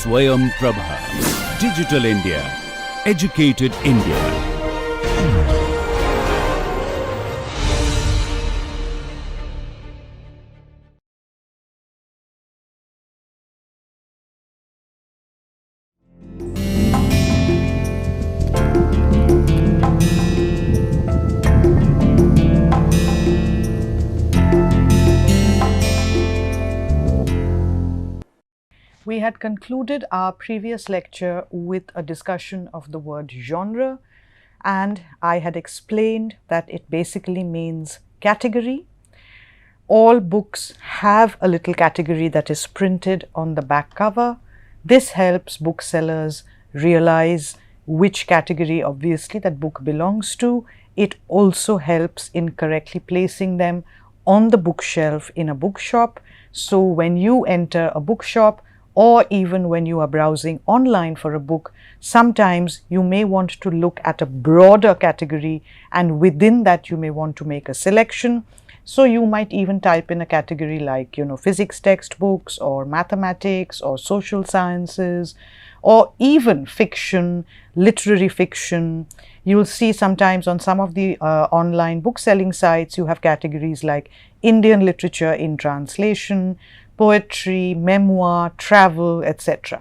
Swayam Prabha. Digital India. Educated India. We had concluded our previous lecture with a discussion of the word genre, and I had explained that it basically means category. All books have a little category that is printed on the back cover. This helps booksellers realize which category obviously that book belongs to. It also helps in correctly placing them on the bookshelf in a bookshop. So when you enter a bookshop, or even when you are browsing online for a book, sometimes you may want to look at a broader category, and within that you may want to make a selection. So you might even type in a category like, physics textbooks or mathematics or social sciences or even fiction, literary fiction. You'll see sometimes on some of the online book selling sites, you have categories like Indian literature in translation, poetry, memoir, travel, etc.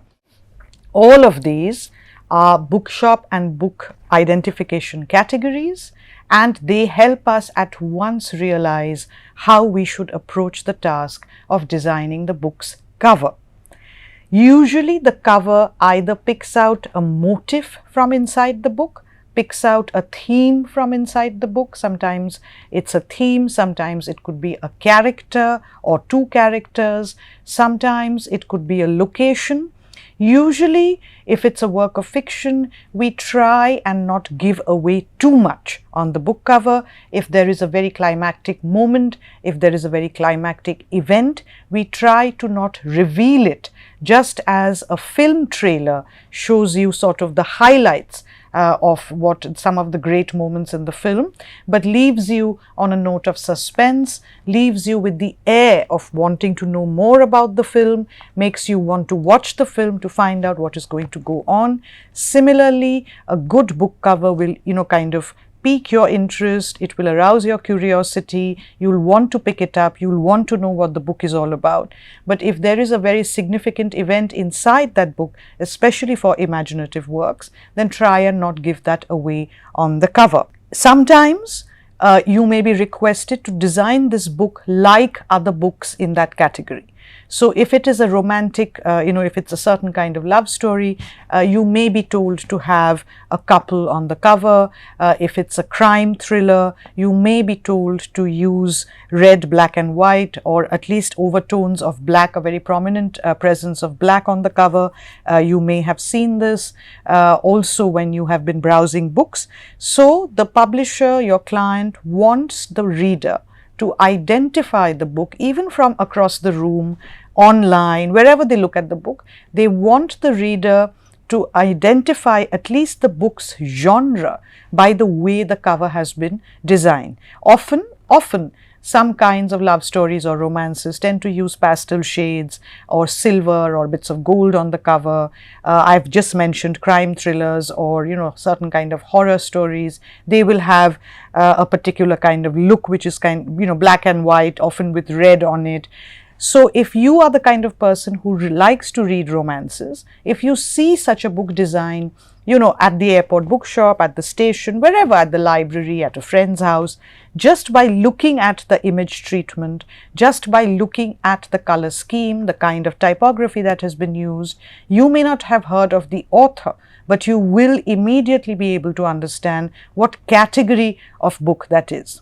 All of these are bookshop and book identification categories, and they help us at once realize how we should approach the task of designing the book's cover. Usually the cover either picks out a motif from inside the book, picks out a theme from inside the book. Sometimes it's a theme, sometimes it could be a character or two characters, sometimes it could be a location. Usually, if it's a work of fiction, we try and not give away too much on the book cover. If there is a very climactic moment, if there is a very climactic event, we try to not reveal it, just as a film trailer shows you sort of the highlights of what some of the great moments in the film, but leaves you on a note of suspense, leaves you with the air of wanting to know more about the film, makes you want to watch the film to find out what is going to go on. Similarly, a good book cover will, kind of pique your interest, it will arouse your curiosity, you'll want to pick it up, you'll want to know what the book is all about. But if there is a very significant event inside that book, especially for imaginative works, then try and not give that away on the cover. Sometimes you may be requested to design this book like other books in that category. So if it is a romantic, if it's a certain kind of love story, you may be told to have a couple on the cover. If it's a crime thriller, you may be told to use red, black and white, or at least overtones of black, a very prominent presence of black on the cover. You may have seen this also when you have been browsing books. So the publisher, your client, wants the reader to identify the book even from across the room, online, wherever they look at the book. They want the reader to identify at least the book's genre by the way the cover has been designed. Often some kinds of love stories or romances tend to use pastel shades or silver or bits of gold on the cover. I've just mentioned crime thrillers or, certain kind of horror stories. They will have a particular kind of look which is black and white, often with red on it. So if you are the kind of person who likes to read romances, if you see such a book design, at the airport bookshop, at the station, wherever, at the library, at a friend's house, just by looking at the image treatment, just by looking at the color scheme, the kind of typography that has been used, you may not have heard of the author, but you will immediately be able to understand what category of book that is.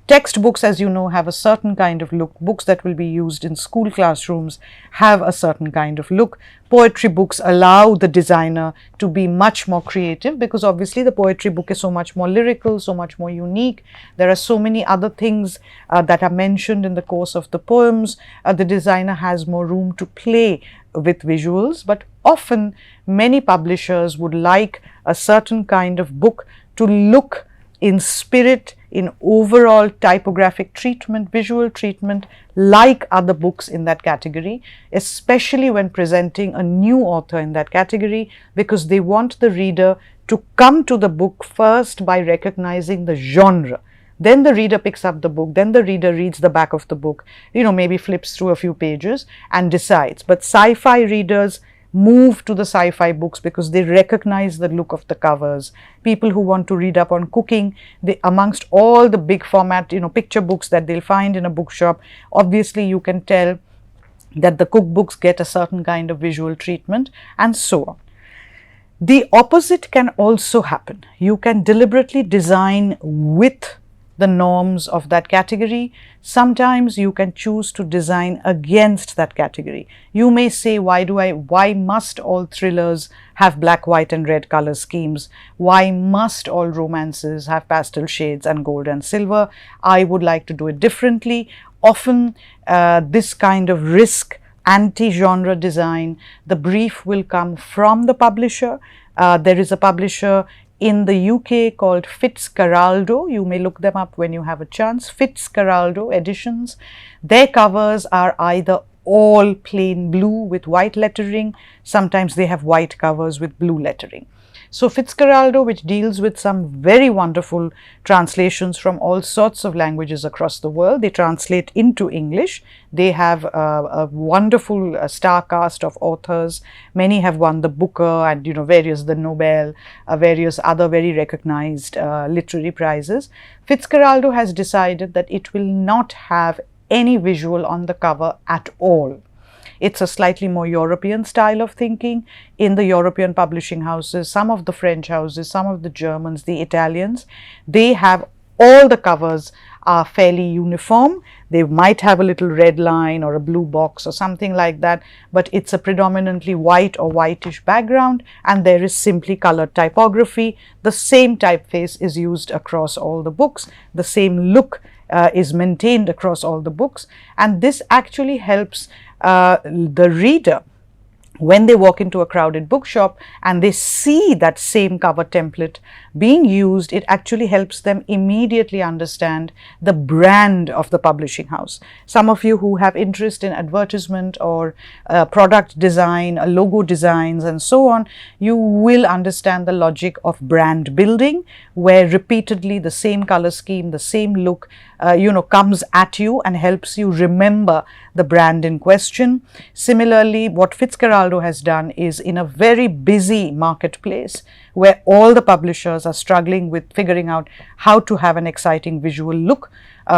Textbooks, as you know, have a certain kind of look. Books that will be used in school classrooms have a certain kind of look. Poetry books allow the designer to be much more creative, because obviously the poetry book is so much more lyrical, so much more unique. There are so many other things that are mentioned in the course of the poems. The designer has more room to play with visuals, but often many publishers would like a certain kind of book to look in spirit, in overall typographic treatment, visual treatment, like other books in that category, especially when presenting a new author in that category, because they want the reader to come to the book first by recognizing the genre. Then the reader picks up the book, then the reader reads the back of the book, maybe flips through a few pages and decides. But sci-fi readers move to the sci-fi books because they recognize the look of the covers. People who want to read up on cooking, amongst all the big format, picture books that they'll find in a bookshop, obviously you can tell that the cookbooks get a certain kind of visual treatment, and so on. The opposite can also happen. You can deliberately design with the norms of that category. Sometimes you can choose to design against that category. You may say, why must all thrillers have black, white and red color schemes? Why must all romances have pastel shades and gold and silver? I would like to do it differently. Often this kind of risk anti-genre design, the brief will come from the publisher. There is a publisher in the UK called Fitzcarraldo. You may look them up when you have a chance. Fitzcarraldo Editions. Their covers are either all plain blue with white lettering. Sometimes they have white covers with blue lettering. So Fitzcarraldo, which deals with some very wonderful translations from all sorts of languages across the world, they translate into English. They have a wonderful star cast of authors. Many have won the Booker and various, the Nobel, various other very recognized literary prizes. Fitzcarraldo has decided that it will not have any visual on the cover at all. It's a slightly more European style of thinking. In the European publishing houses, some of the French houses, some of the Germans, the Italians, they have all the covers are fairly uniform. They might have a little red line or a blue box or something like that, but it's a predominantly white or whitish background, and there is simply colored typography. The same typeface is used across all the books. The same look is maintained across all the books, and this actually helps the reader when they walk into a crowded bookshop and they see that same cover template being used. It actually helps them immediately understand the brand of the publishing house. Some of you who have interest in advertisement or product design, logo designs and so on, you will understand the logic of brand building, where repeatedly the same color scheme, the same look comes at you and helps you remember the brand in question. Similarly, what Fitzcarraldo has done is, in a very busy marketplace where all the publishers are struggling with figuring out how to have an exciting visual look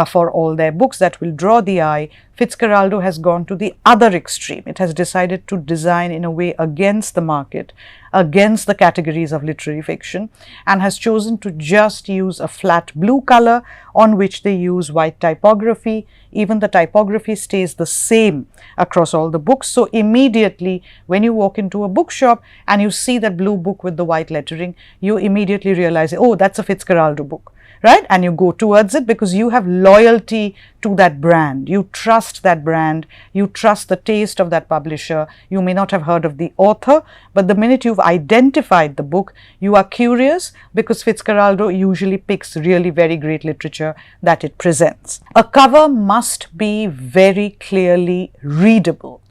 for all their books that will draw the eye, Fitzcarraldo has gone to the other extreme. It has decided to design in a way against the market, against the categories of literary fiction, and has chosen to just use a flat blue color on which they use white typography. Even the typography stays the same across all the books. So immediately when you walk into a bookshop and you see that blue book with the white lettering, you immediately realize, oh, that's a Fitzcarraldo book. Right? And you go towards it because you have loyalty to that brand. You trust that brand. You trust the taste of that publisher. You may not have heard of the author, but the minute you've identified the book, you are curious because Fitzcarraldo usually picks really very great literature that it presents. A cover must be very clearly readable.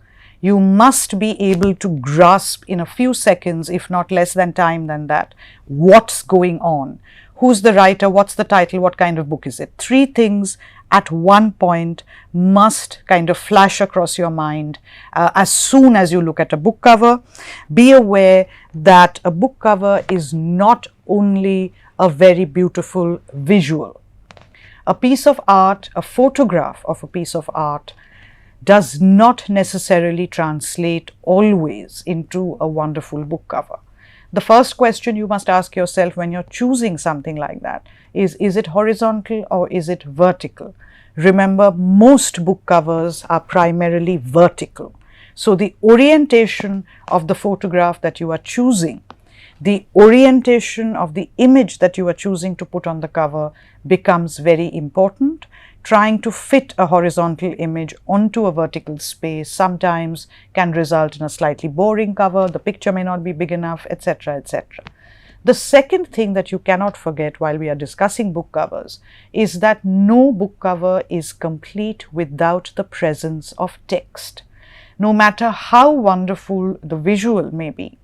You must be able to grasp in a few seconds, if not less than time than that, what's going on. Who's the writer? What's the title? What kind of book is it? Three things at one point must kind of flash across your mind as soon as you look at a book cover. Be aware that a book cover is not only a very beautiful visual. A piece of art, a photograph of a piece of art, does not necessarily translate always into a wonderful book cover. The first question you must ask yourself when you're choosing something like that is it horizontal or is it vertical? Remember, most book covers are primarily vertical. So the orientation of the photograph that you are choosing, the orientation of the image that you are choosing to put on the cover becomes very important. Trying to fit a horizontal image onto a vertical space sometimes can result in a slightly boring cover. The picture may not be big enough, etc., etc. The second thing that you cannot forget while we are discussing book covers is that no book cover is complete without the presence of text. No matter how wonderful the visual may be,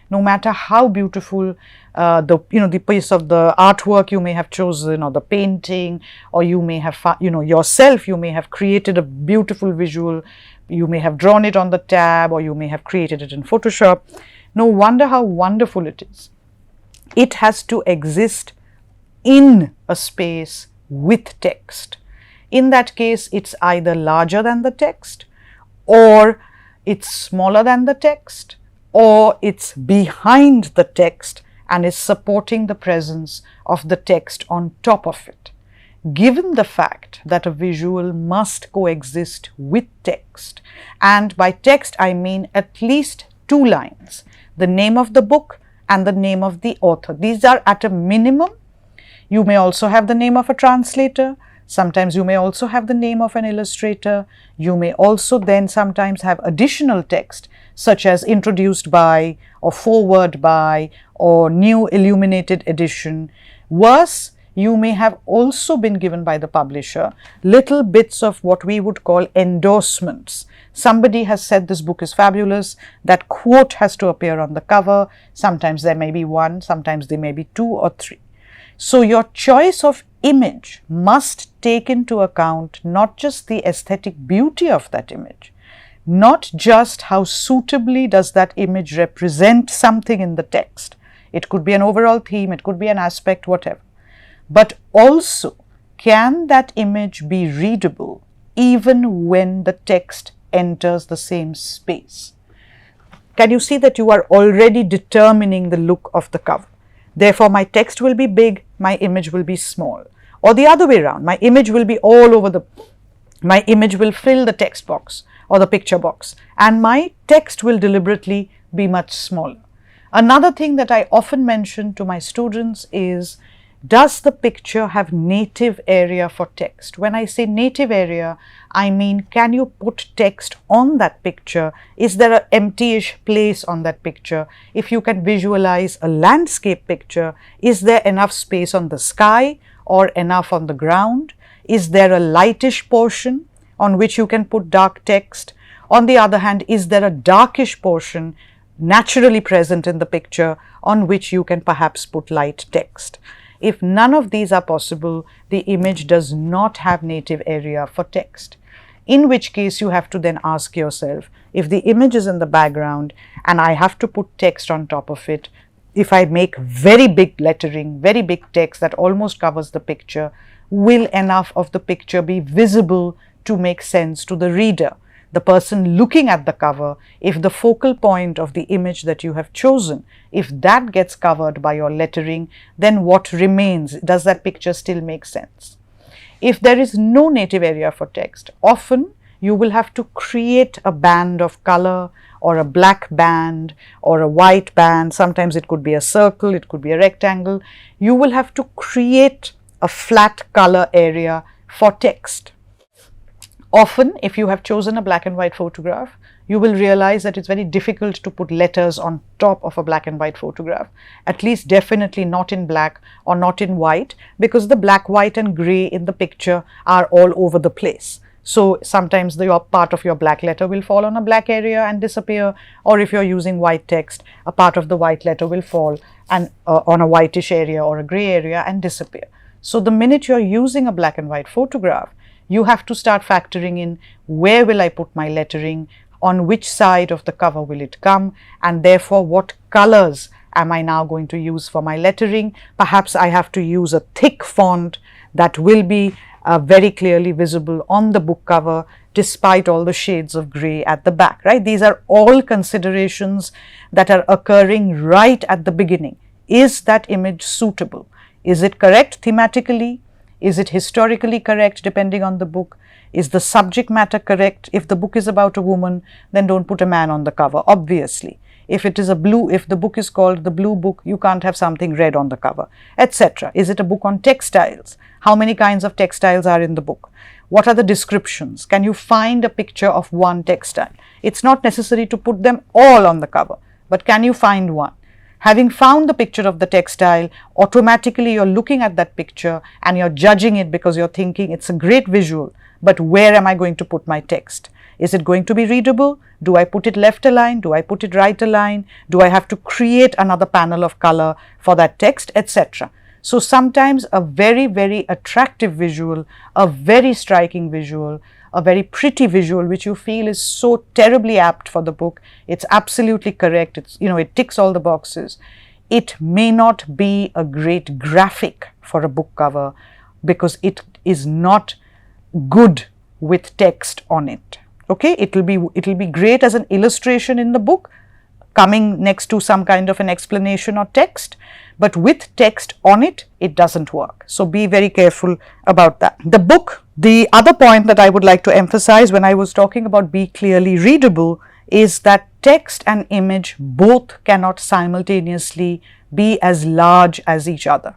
no matter how beautiful the piece of the artwork you may have chosen, or the painting, or you may have yourself, you may have created a beautiful visual, you may have drawn it on the tab, or you may have created it in Photoshop. No wonder how wonderful it is. It has to exist in a space with text. In that case, it's either larger than the text, or it's smaller than the text, or it's behind the text and is supporting the presence of the text on top of it. Given the fact that a visual must coexist with text, and by text I mean at least 2 lines, the name of the book and the name of the author. These are at a minimum. You may also have the name of a translator. Sometimes you may also have the name of an illustrator. You may also then sometimes have additional text, such as introduced by, or foreword by, or new illuminated edition. Worse, you may have also been given by the publisher little bits of what we would call endorsements. Somebody has said this book is fabulous. That quote has to appear on the cover. Sometimes there may be 1, sometimes there may be 2 or 3. So your choice of image must take into account not just the aesthetic beauty of that image, not just how suitably does that image represent something in the text. It could be an overall theme, it could be an aspect, whatever. But also, can that image be readable even when the text enters the same space? Can you see that you are already determining the look of the cover? Therefore, my text will be big, my image will be small. Or the other way around, my image will be all over my image will fill the text box or the picture box, and my text will deliberately be much smaller. Another thing that I often mention to my students is, does the picture have native area for text? When I say native area, I mean, can you put text on that picture? Is there an empty-ish place on that picture? If you can visualize a landscape picture, is there enough space on the sky or enough on the ground? Is there a lightish portion on which you can put dark text? On the other hand, is there a darkish portion naturally present in the picture on which you can perhaps put light text? If none of these are possible, the image does not have native area for text. In which case you have to then ask yourself, if the image is in the background and I have to put text on top of it, if I make very big lettering, very big text that almost covers the picture, will enough of the picture be visible to make sense to the reader, the person looking at the cover? If the focal point of the image that you have chosen, if that gets covered by your lettering, then what remains? Does that picture still make sense? If there is no native area for text, often you will have to create a band of color, or a black band, or a white band. Sometimes it could be a circle, it could be a rectangle. You will have to create a flat color area for text. Often, if you have chosen a black and white photograph, you will realize that it's very difficult to put letters on top of a black and white photograph, at least definitely not in black or not in white, because the black, white and grey in the picture are all over the place. So sometimes the part of your black letter will fall on a black area and disappear, or if you're using white text, a part of the white letter will fall and on a whitish area or a grey area and disappear. So the minute you're using a black and white photograph, you have to start factoring in, where will I put my lettering, on which side of the cover will it come, and therefore what colors am I now going to use for my lettering. Perhaps I have to use a thick font that will be very clearly visible on the book cover despite all the shades of grey at the back, right? These are all considerations that are occurring right at the beginning. Is that image suitable? Is it correct thematically? Is it historically correct depending on the book? Is the subject matter correct? If the book is about a woman, then don't put a man on the cover, obviously. If it is if the book is called The Blue Book, you can't have something red on the cover, etc. Is it a book on textiles? How many kinds of textiles are in the book? What are the descriptions? Can you find a picture of one textile? It's not necessary to put them all on the cover, but can you find one? Having found the picture of the textile, automatically you're looking at that picture and you're judging it because you're thinking it's a great visual, but where am I going to put my text? Is it going to be readable? Do I put it left align? Do I put it right align? Do I have to create another panel of color for that text, etc.? So sometimes a very, very attractive visual, a very striking visual, a very pretty visual which you feel is so terribly apt for the book, it's absolutely correct, it ticks all the boxes. It may not be a great graphic for a book cover because it is not good with text on it. Okay, it will be great as an illustration in the book, coming next to some kind of an explanation or text, but with text on it, it doesn't work. So be very careful about that. The other point that I would like to emphasize when I was talking about be clearly readable is that text and image both cannot simultaneously be as large as each other.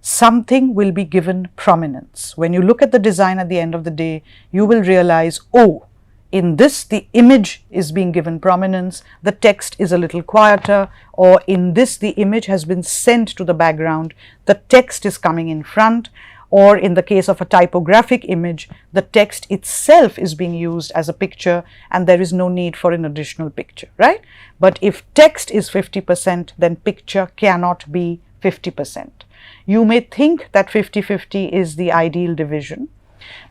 Something will be given prominence. When you look at the design at the end of the day, you will realize, oh, in this, the image is being given prominence, the text is a little quieter, or in this, the image has been sent to the background, the text is coming in front, or in the case of a typographic image, the text itself is being used as a picture and there is no need for an additional picture, right? But if text is 50%, then picture cannot be 50%. You may think that 50-50 is the ideal division,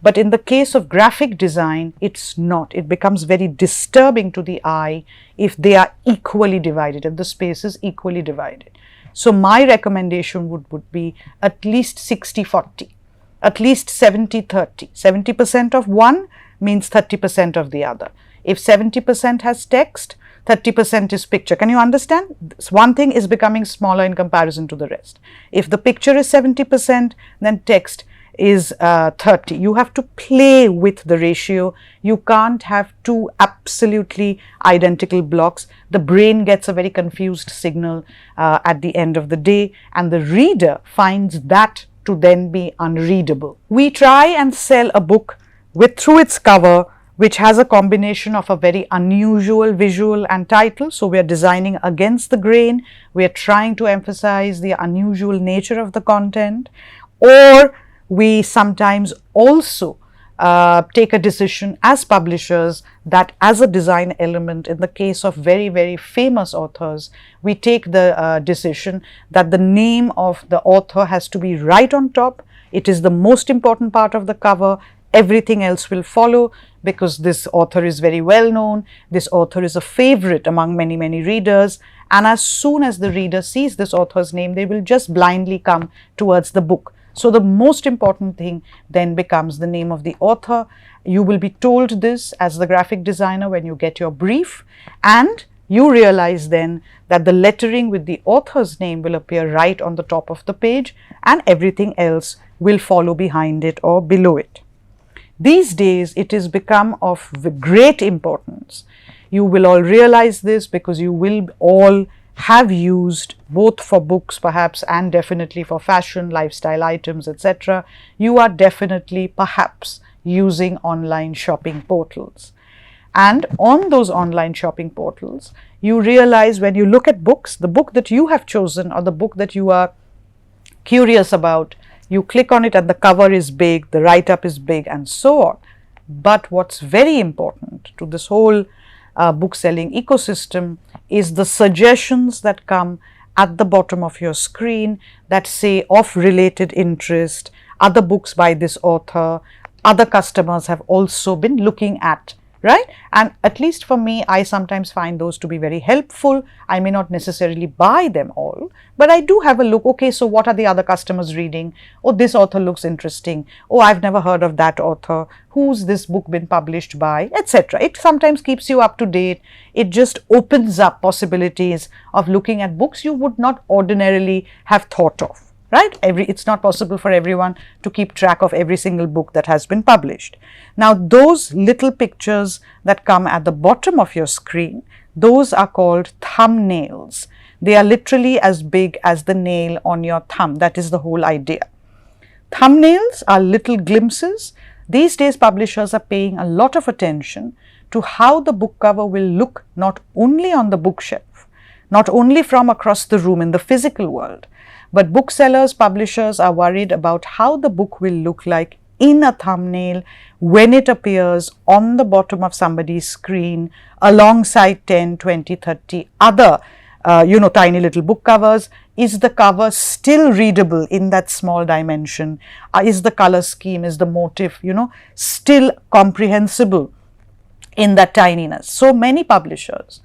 but in the case of graphic design, it's not. It becomes very disturbing to the eye if they are equally divided, if the space is equally divided. So my recommendation would be at least 60-40, at least 70-30. 70% of one means 30% of the other. If 70% has text, 30% is picture. Can you understand? One thing is becoming smaller in comparison to the rest. If the picture is 70%, then text is 30. You have to play with the ratio. You can't have two absolutely identical blocks. The brain gets a very confused signal at the end of the day, and the reader finds that to then be unreadable. We try and sell a book through its cover, which has a combination of a very unusual visual and title. So we are designing against the grain. We are trying to emphasize the unusual nature of the content, or we sometimes also take a decision as publishers that as a design element, in the case of very, very famous authors, we take the decision that the name of the author has to be right on top. It is the most important part of the cover. Everything else will follow because this author is very well known. This author is a favorite among many, many readers. And as soon as the reader sees this author's name, they will just blindly come towards the book. So the most important thing then becomes the name of the author. You will be told this as the graphic designer when you get your brief, and you realize then that the lettering with the author's name will appear right on the top of the page and everything else will follow behind it or below it. These days it has become of great importance. You will all realize this because you will all have used, both for books perhaps and definitely for fashion, lifestyle items, etc. You are definitely perhaps using online shopping portals. And on those online shopping portals, you realize when you look at books, the book that you have chosen or the book that you are curious about, you click on it and the cover is big, the write-up is big, and so on. But what's very important to this whole book selling ecosystem is the suggestions that come at the bottom of your screen that say of related interest, other books by this author, other customers have also been looking at, right? And at least for me, I sometimes find those to be very helpful. I may not necessarily buy them all, but I do have a look. Okay, so what are the other customers reading? Oh, this author looks interesting. Oh, I've never heard of that author. Who's this book been published by, etc. It sometimes keeps you up to date. It just opens up possibilities of looking at books you would not ordinarily have thought of. Right? It's not possible for everyone to keep track of every single book that has been published. Now, those little pictures that come at the bottom of your screen, those are called thumbnails. They are literally as big as the nail on your thumb. That is the whole idea. Thumbnails are little glimpses. These days, publishers are paying a lot of attention to how the book cover will look not only on the bookshelf, not only from across the room in the physical world, but booksellers, publishers are worried about how the book will look like in a thumbnail when it appears on the bottom of somebody's screen alongside 10, 20, 30 other tiny little book covers. Is the cover still readable in that small dimension? Is the color scheme, is the motif, still comprehensible in that tininess? So many publishers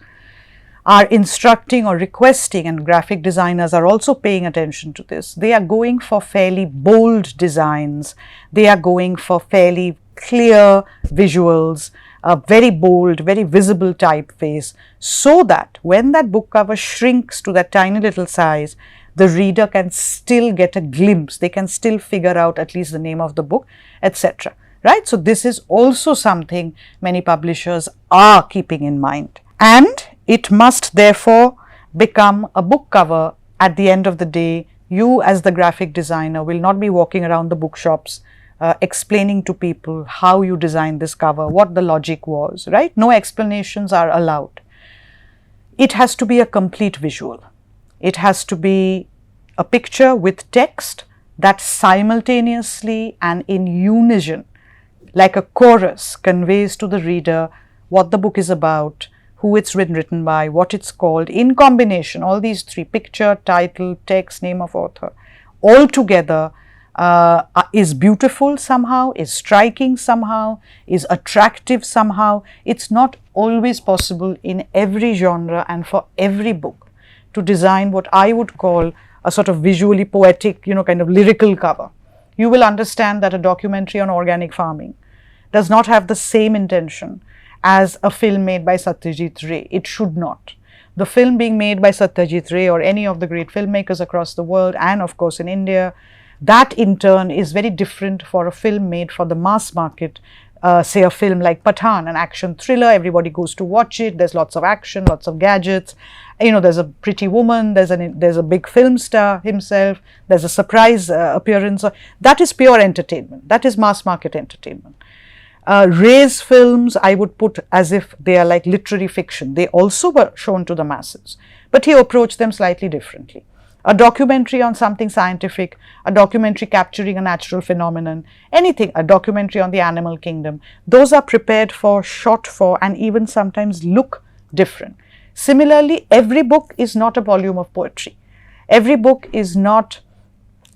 are instructing or requesting, and graphic designers are also paying attention to this. They are going for fairly bold designs. They are going for fairly clear visuals, a very bold, very visible typeface, so that when that book cover shrinks to that tiny little size, the reader can still get a glimpse. They can still figure out at least the name of the book, etc. Right? So this is also something many publishers are keeping in mind. And it must therefore become a book cover. At the end of the day, you as the graphic designer will not be walking around the bookshops explaining to people how you designed this cover, what the logic was, right? No explanations are allowed. It has to be a complete visual. It has to be a picture with text that simultaneously and in unison, like a chorus, conveys to the reader what the book is about, who it's been written by, what it's called, in combination, all these three: picture, title, text, name of author, all together is beautiful somehow, is striking somehow, is attractive somehow. It's not always possible in every genre and for every book to design what I would call a sort of visually poetic, kind of lyrical cover. You will understand that a documentary on organic farming does not have the same intention as a film made by Satyajit Ray. It should not. The film being made by Satyajit Ray or any of the great filmmakers across the world, and of course in India, that in turn is very different for a film made for the mass market. Say a film like Pathan, an action thriller, everybody goes to watch it, there's lots of action, lots of gadgets, there's a pretty woman, there's a big film star himself, there's a surprise appearance. That is pure entertainment, that is mass market entertainment. Ray's films I would put as if they are like literary fiction. They also were shown to the masses, but he approached them slightly differently. A documentary on something scientific, a documentary capturing a natural phenomenon, anything, a documentary on the animal kingdom, those are prepared for, shot for, and even sometimes look different. Similarly, every book is not a volume of poetry. Every book is not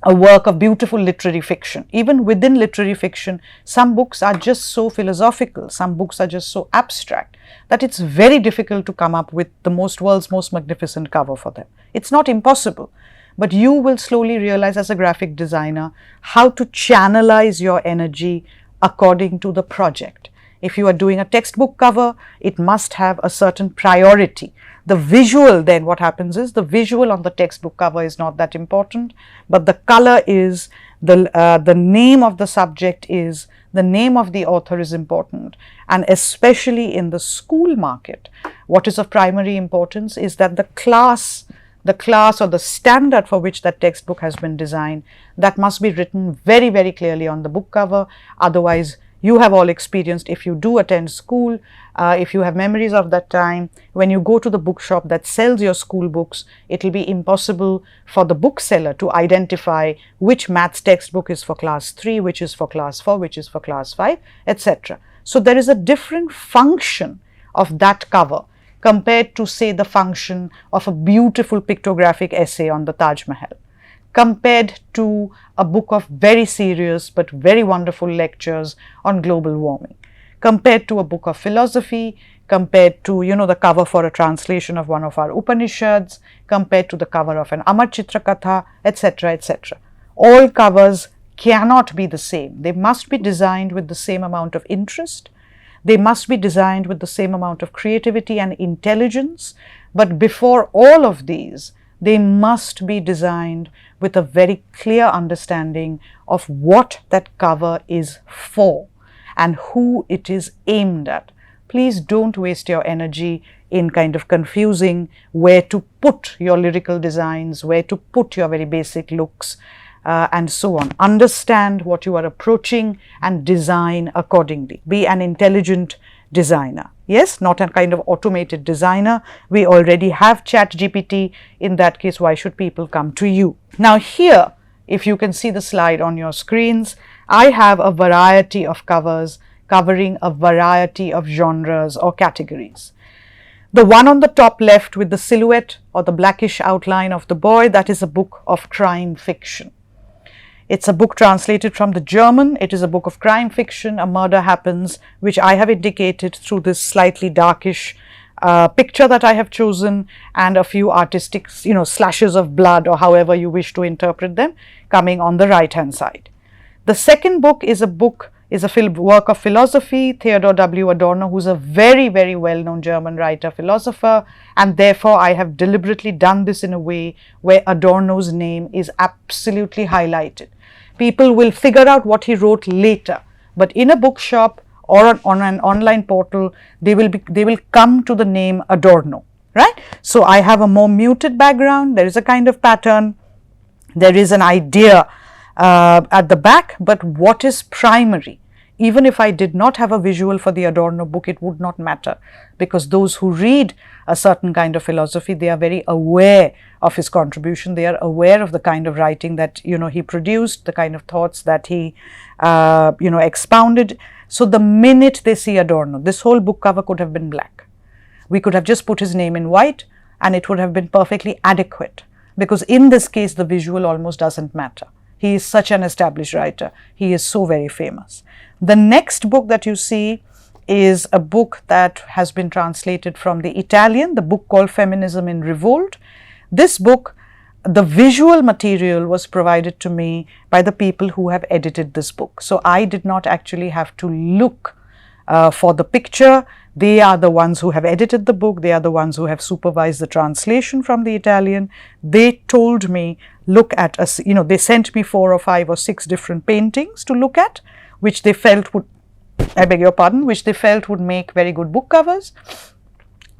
a work of beautiful literary fiction. Even within literary fiction, some books are just so philosophical, some books are just so abstract that it's very difficult to come up with the world's most magnificent cover for them. It's not impossible, but you will slowly realize as a graphic designer how to channelize your energy according to the project. If you are doing a textbook cover, it must have a certain priority. The visual, then what happens is the visual on the textbook cover is not that important, but the color is, the name of the subject is, the name of the author is important. And especially in the school market, what is of primary importance is that the class or the standard for which that textbook has been designed, that must be written very, very clearly on the book cover. Otherwise, you have all experienced, if you do attend school, if you have memories of that time, when you go to the bookshop that sells your school books, it will be impossible for the bookseller to identify which maths textbook is for class 3, which is for class 4, which is for class 5, etc. So there is a different function of that cover compared to, say, the function of a beautiful pictographic essay on the Taj Mahal, compared to a book of very serious but very wonderful lectures on global warming, compared to a book of philosophy, compared to, the cover for a translation of one of our Upanishads, compared to the cover of an Amar Chitra Katha, etc., etc. All covers cannot be the same. They must be designed with the same amount of interest. They must be designed with the same amount of creativity and intelligence. But before all of these, they must be designed with a very clear understanding of what that cover is for and who it is aimed at. Please don't waste your energy in kind of confusing where to put your lyrical designs, where to put your very basic looks, and so on. Understand what you are approaching and design accordingly. Be an intelligent designer. Yes, not a kind of automated designer. We already have ChatGPT. In that case, why should people come to you? Now here, if you can see the slide on your screens, I have a variety of covers covering a variety of genres or categories. The one on the top left with the silhouette or the blackish outline of the boy, that is a book of crime fiction. It's a book translated from the German. It is a book of crime fiction. A murder happens, which I have indicated through this slightly darkish picture that I have chosen, and a few artistic, slashes of blood, or however you wish to interpret them, coming on the right hand side. The second book is a work of philosophy. Theodor W. Adorno, who's a very, very well-known German writer, philosopher, and therefore I have deliberately done this in a way where Adorno's name is absolutely highlighted. People will figure out what he wrote later, but in a bookshop or on an online portal, they will come to the name Adorno, right? So I have a more muted background. There is a kind of pattern. There is an idea at the back, but what is primary? Even if I did not have a visual for the Adorno book, it would not matter, because those who read a certain kind of philosophy, they are very aware of his contribution. They are aware of the kind of writing that he produced, the kind of thoughts that he expounded. So the minute they see Adorno, this whole book cover could have been black. We could have just put his name in white and it would have been perfectly adequate, because in this case the visual almost doesn't matter. He is such an established writer. He is so very famous. The next book that you see is a book that has been translated from the Italian, the book called Feminism in Revolt. This book, the visual material was provided to me by the people who have edited this book. So I did not actually have to look for the picture. They are the ones who have edited the book. They are the ones who have supervised the translation from the Italian. They told me, look at us, they sent me 4 or 5 or 6 different paintings to look at, which they felt would, which they felt would make very good book covers.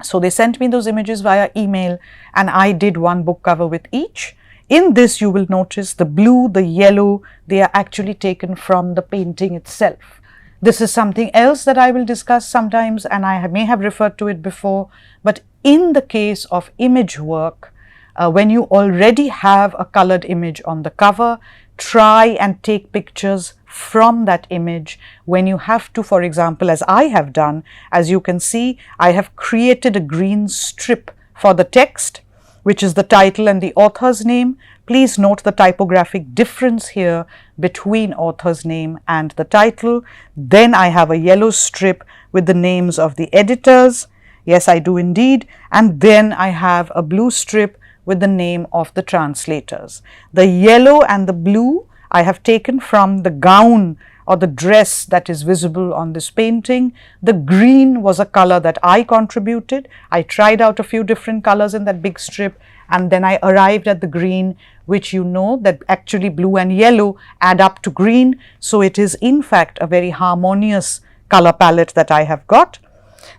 So they sent me those images via email, and I did one book cover with each. In this, you will notice the blue, the yellow, they are actually taken from the painting itself. This is something else that I will discuss sometimes, and I may have referred to it before, but in the case of image work, when you already have a colored image on the cover, try and take pictures from that image. When you have to, for example, as I have done, as you can see, I have created a green strip for the text, which is the title and the author's name. Please note the typographic difference here between author's name and the title. Then I have a yellow strip with the names of the editors. Yes, I do indeed. And then I have a blue strip with the name of the translators. The yellow and the blue I have taken from the gown or the dress that is visible on this painting. The green was a color that I contributed. I tried out a few different colors in that big strip, and then I arrived at the green, which that actually blue and yellow add up to green. So it is in fact a very harmonious color palette that I have got.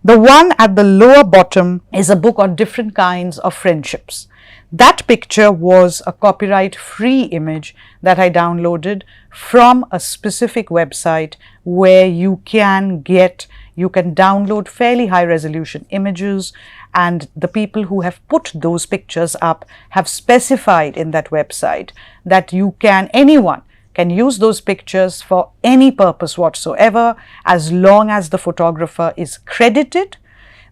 The one at the lower bottom is a book on different kinds of friendships. That picture was a copyright-free image that I downloaded from a specific website where you can download fairly high-resolution images, and the people who have put those pictures up have specified in that website that anyone can use those pictures for any purpose whatsoever, as long as the photographer is credited.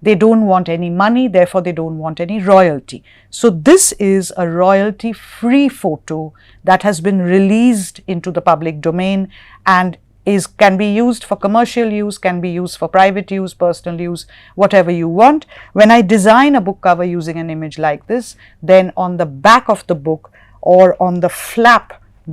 They don't want any money, therefore they don't want any royalty. So this is a royalty-free photo that has been released into the public domain and can be used for commercial use, can be used for private use, personal use, whatever you want. When I design a book cover using an image like this, then on the back of the book or on the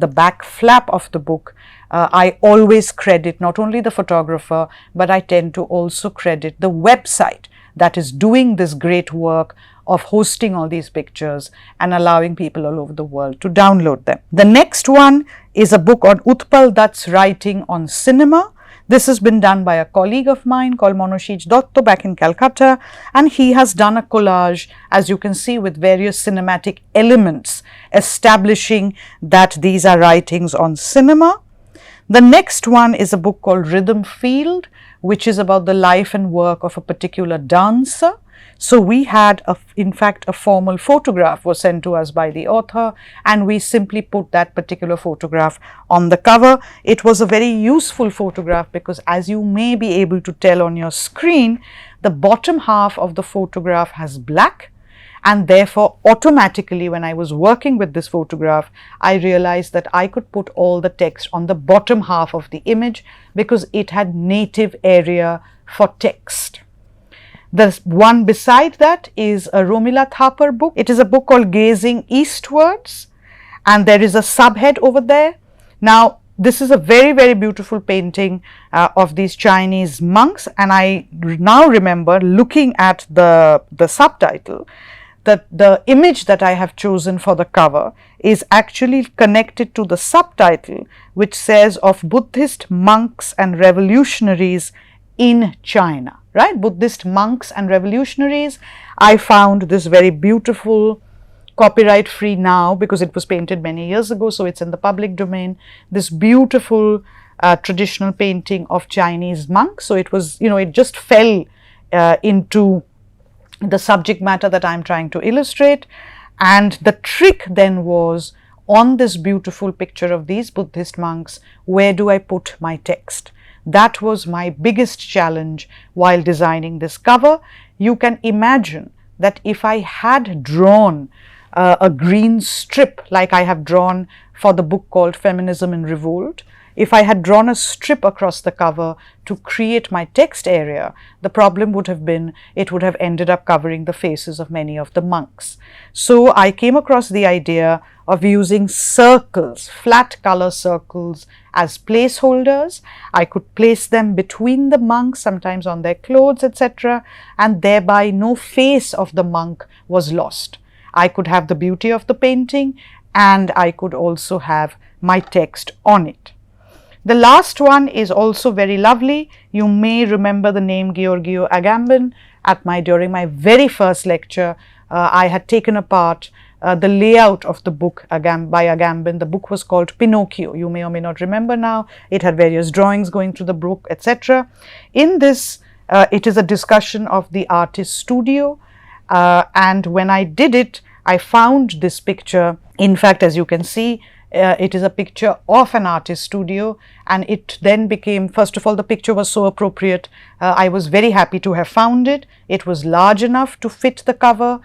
back flap of the book, I always credit not only the photographer, but I tend to also credit the website that is doing this great work of hosting all these pictures and allowing people all over the world to download them. The next one is a book on Utpal Dutt's writing on cinema. This has been done by a colleague of mine called Monoshij Dotto back in Calcutta, and he has done a collage, as you can see, with various cinematic elements establishing that these are writings on cinema. The next one is a book called Rhythm Field, which is about the life and work of a particular dancer. So we had, in fact, a formal photograph was sent to us by the author, and we simply put that particular photograph on the cover. It was a very useful photograph because, as you may be able to tell on your screen, the bottom half of the photograph has black, and therefore automatically when I was working with this photograph, I realized that I could put all the text on the bottom half of the image because it had native area for text. The one beside that is a Romila Thapar book. It is a book called Gazing Eastwards, and there is a subhead over there. Now, this is a very, very beautiful painting of these Chinese monks, and I now remember looking at the subtitle that the image that I have chosen for the cover is actually connected to the subtitle, which says of Buddhist monks and revolutionaries in China, right? Buddhist monks and revolutionaries. I found this very beautiful, copyright free now because it was painted many years ago, so it's in the public domain. This beautiful traditional painting of Chinese monks. So it was, it just fell into the subject matter that I'm trying to illustrate. And the trick then was, on this beautiful picture of these Buddhist monks, where do I put my text? That was my biggest challenge while designing this cover. You can imagine that if I had drawn a green strip like I have drawn for the book called Feminism in Revolt, if I had drawn a strip across the cover to create my text area, the problem would have been it would have ended up covering the faces of many of the monks. So I came across the idea of using circles, flat color circles, as placeholders. I could place them between the monks, sometimes on their clothes, etc., and thereby no face of the monk was lost. I could have the beauty of the painting, and I could also have my text on it. The last one is also very lovely. You may remember the name Giorgio Agamben. During my very first lecture, I had taken apart the layout of the book by Agamben. The book was called Pinocchio. You may or may not remember now. It had various drawings going through the book, etc. In this, it is a discussion of the artist's studio, and when I did it, I found this picture. In fact, as you can see, it is a picture of an artist studio, and it then became, first of all, the picture was so appropriate. I was very happy to have found it. It was large enough to fit the cover.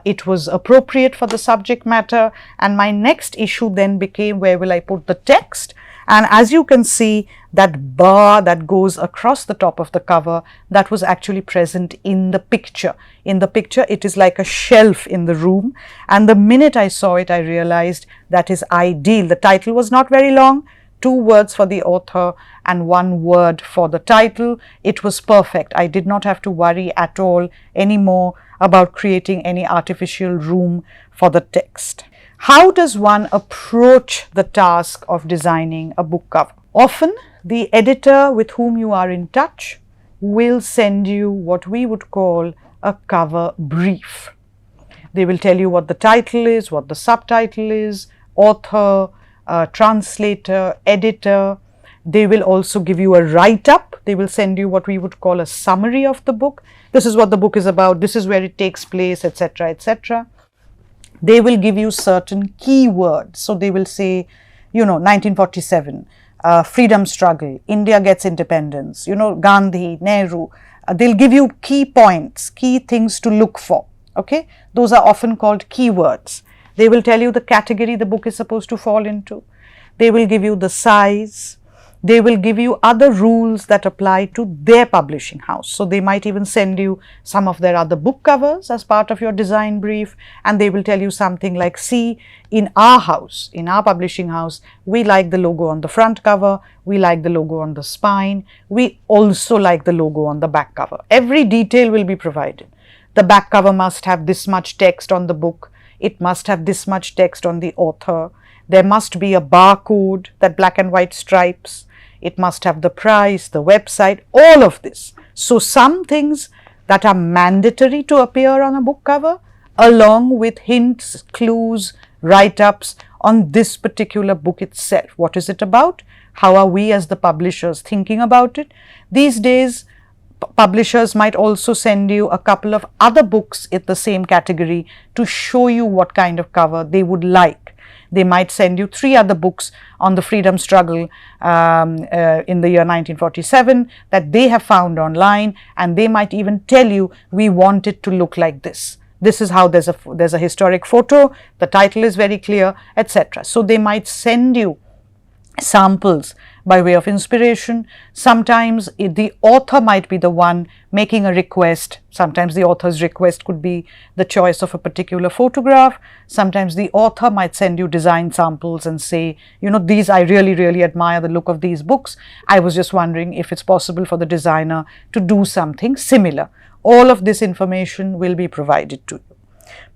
It was appropriate for the subject matter, and my next issue then became, where will I put the text? And as you can see, that bar that goes across the top of the cover, that was actually present in the picture. In the picture, it is like a shelf in the room, and the minute I saw it, I realized that is ideal. The title was not very long, 2 words for the author and 1 word for the title. It was perfect. I did not have to worry at all anymore about creating any artificial room for the text. How does one approach the task of designing a book cover? Often, the editor with whom you are in touch will send you what we would call a cover brief. They will tell you what the title is, what the subtitle is, author, translator, editor. They will also give you a write-up. They will send you what we would call a summary of the book. This is what the book is about, this is where it takes place, etc., etc. They will give you certain keywords. So they will say, 1947, freedom struggle, India gets independence, Gandhi, Nehru. They'll give you key points, key things to look for. Okay, those are often called keywords. They will tell you the category the book is supposed to fall into. They will give you the size. They will give you other rules that apply to their publishing house. So they might even send you some of their other book covers as part of your design brief, and they will tell you something like, see, in our house, in our publishing house, we like the logo on the front cover, we like the logo on the spine, we also like the logo on the back cover. Every detail will be provided. The back cover must have this much text on the book, it must have this much text on the author, there must be a barcode, that black and white stripes, it must have the price, the website, all of this. So some things that are mandatory to appear on a book cover, along with hints, clues, write-ups on this particular book itself. What is it about? How are we as the publishers thinking about it? These days, publishers might also send you a couple of other books in the same category to show you what kind of cover they would like. They might send you 3 other books on the freedom struggle in the year 1947 that they have found online, and they might even tell you, we want it to look like this. This is how there's a historic photo, the title is very clear, etc. So they might send you samples by way of inspiration. Sometimes the author might be the one making a request. Sometimes the author's request could be the choice of a particular photograph. Sometimes the author might send you design samples and say, you know, these, I really admire the look of these books. I was just wondering if it's possible for the designer to do something similar. All of this information will be provided to you.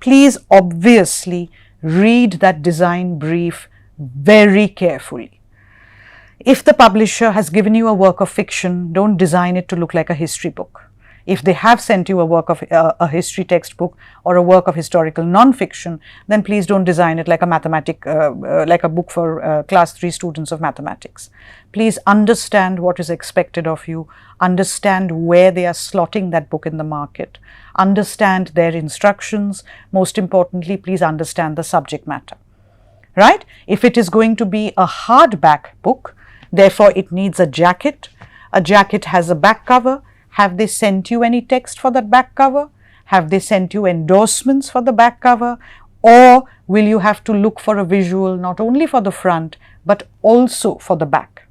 Please obviously read that design brief very carefully. If the publisher has given you a work of fiction, don't design it to look like a history book. If they have sent you a work of a history textbook or a work of historical non-fiction, then please don't design it like a like a book for class 3 students of mathematics. Please understand what is expected of you, understand where they are slotting that book in the market, understand their instructions. Most importantly, please understand the subject matter. Right? If it is going to be a hardback book, therefore it needs a jacket. A jacket has a back cover. Have they sent you any text for that back cover? Have they sent you endorsements for the back cover? Or will you have to look for a visual not only for the front but also for the back?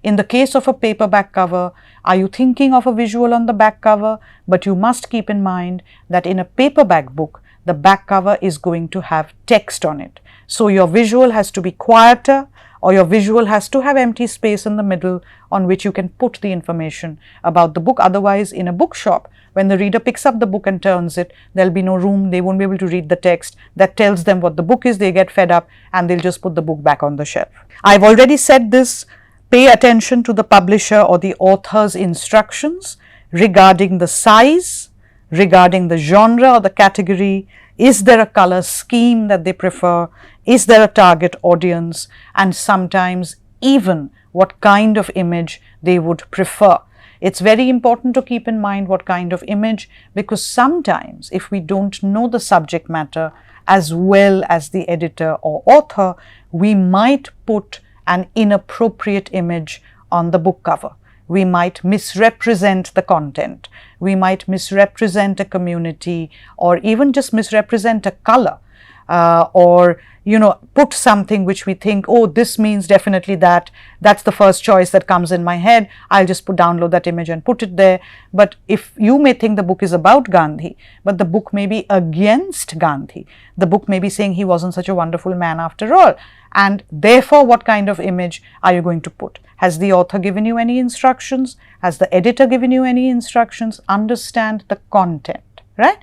In the case of a paperback cover, are you thinking of a visual on the back cover? But you must keep in mind that in a paperback book, the back cover is going to have text on it. So your visual has to be quieter, or your visual has to have empty space in the middle on which you can put the information about the book. Otherwise, in a bookshop, when the reader picks up the book and turns it, there'll be no room, they won't be able to read the text that tells them what the book is, they get fed up and they'll just put the book back on the shelf. I've already said this, pay attention to the publisher or the author's instructions regarding the size, regarding the genre or the category. Is there a color scheme that they prefer? Is there a target audience? And sometimes even what kind of image they would prefer. It's very important to keep in mind what kind of image, because sometimes if we don't know the subject matter as well as the editor or author, we might put an inappropriate image on the book cover. We might misrepresent the content. We might misrepresent a community, or even just misrepresent a color, or put something which we think, oh, this means definitely that. That's the first choice that comes in my head. I'll just download that image and put it there. But if you may think the book is about Gandhi, but the book may be against Gandhi. The book may be saying he wasn't such a wonderful man after all. And therefore, what kind of image are you going to put? Has the author given you any instructions? Has the editor given you any instructions? Understand the content, right?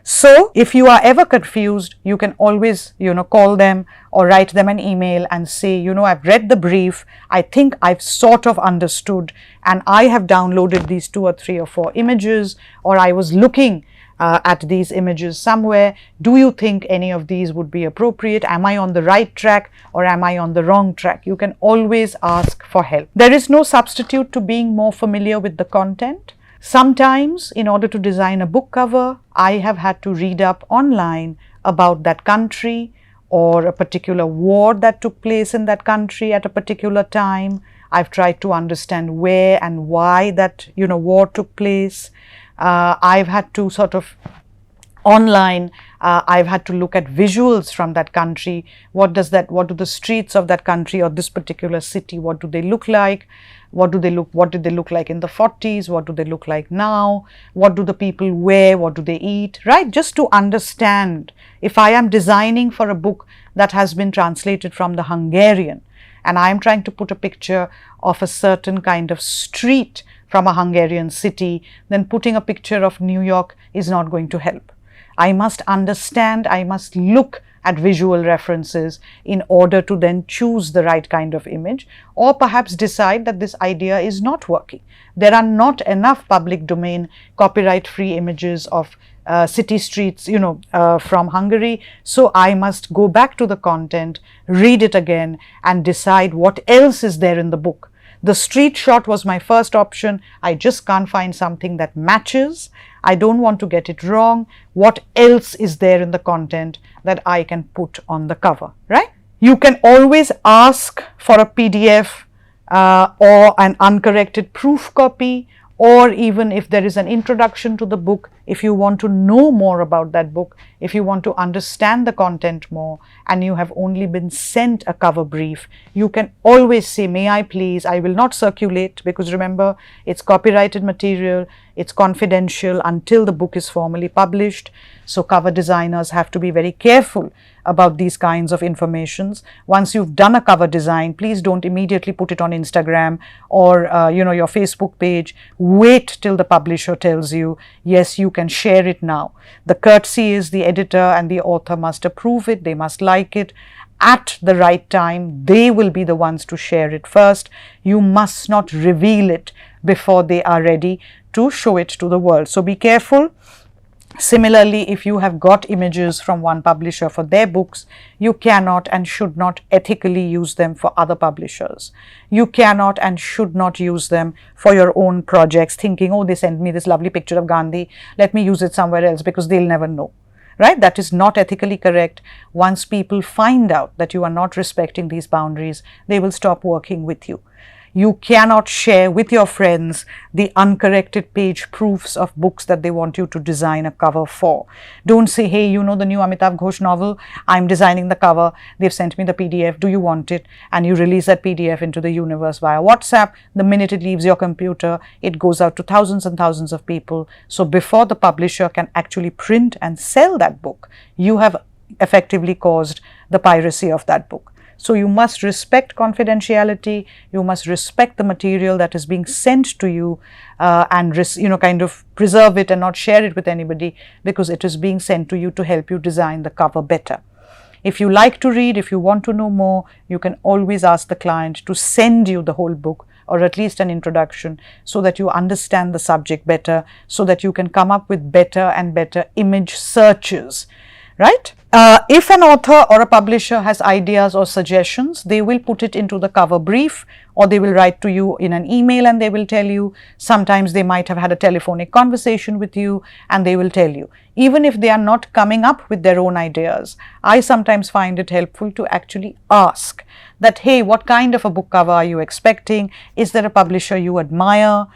So, if you are ever confused, you can always, call them or write them an email and say, I've read the brief, I think I've sort of understood, and I have downloaded these 2 or 3 or 4 images, or I was looking at these images somewhere. Do you think any of these would be appropriate? Am I on the right track or am I on the wrong track? You can always ask for help. There is no substitute to being more familiar with the content. Sometimes, in order to design a book cover, I have had to read up online about that country or a particular war that took place in that country at a particular time. I've tried to understand where and why that, war took place. I've had to sort of online, I've had to look at visuals from that country. What do the streets of that country or this particular city, what do they look like? What did they look like in the 40s? What do they look like now? What do the people wear? What do they eat? Right? Just to understand, if I am designing for a book that has been translated from the Hungarian, and I am trying to put a picture of a certain kind of street from a Hungarian city, then putting a picture of New York is not going to help. I must understand, I must look at visual references in order to then choose the right kind of image, or perhaps decide that this idea is not working. There are not enough public domain copyright free images of city streets, from Hungary. So I must go back to the content, read it again, and decide what else is there in the book. The street shot was my first option. I just can't find something that matches. I don't want to get it wrong. What else is there in the content that I can put on the cover, right? You can always ask for a PDF or an uncorrected proof copy, or even if there is an introduction to the book, if you want to know more about that book, if you want to understand the content more, and you have only been sent a cover brief, you can always say, may I please, I will not circulate, because remember, it's copyrighted material, it's confidential until the book is formally published. So cover designers have to be very careful about these kinds of informations. Once you've done a cover design, please don't immediately put it on Instagram or your Facebook page. Wait till the publisher tells you, yes, you can share it now. The courtesy is the editor and the author must approve it, they must like it. At the right time, they will be the ones to share it first. You must not reveal it before they are ready to show it to the world. So be careful. Similarly, if you have got images from one publisher for their books, you cannot and should not ethically use them for other publishers. You cannot and should not use them for your own projects, thinking, oh, they sent me this lovely picture of Gandhi, let me use it somewhere else, because they'll never know. Right? That is not ethically correct. Once people find out that you are not respecting these boundaries, they will stop working with you. You cannot share with your friends the uncorrected page proofs of books that they want you to design a cover for. Don't say, hey, you know the new Amitav Ghosh novel, I'm designing the cover, they've sent me the PDF, do you want it? And you release that PDF into the universe via WhatsApp. The minute it leaves your computer, it goes out to thousands and thousands of people. So before the publisher can actually print and sell that book, you have effectively caused the piracy of that book. So you must respect confidentiality, you must respect the material that is being sent to you and kind of preserve it and not share it with anybody, because it is being sent to you to help you design the cover better. If you like to read, if you want to know more, you can always ask the client to send you the whole book, or at least an introduction, so that you understand the subject better, so that you can come up with better and better image searches, right? If an author or a publisher has ideas or suggestions, they will put it into the cover brief, or they will write to you in an email and they will tell you. Sometimes they might have had a telephonic conversation with you and they will tell you. Even if they are not coming up with their own ideas, I sometimes find it helpful to actually ask that, hey, what kind of a book cover are you expecting? Is there a publisher you admire?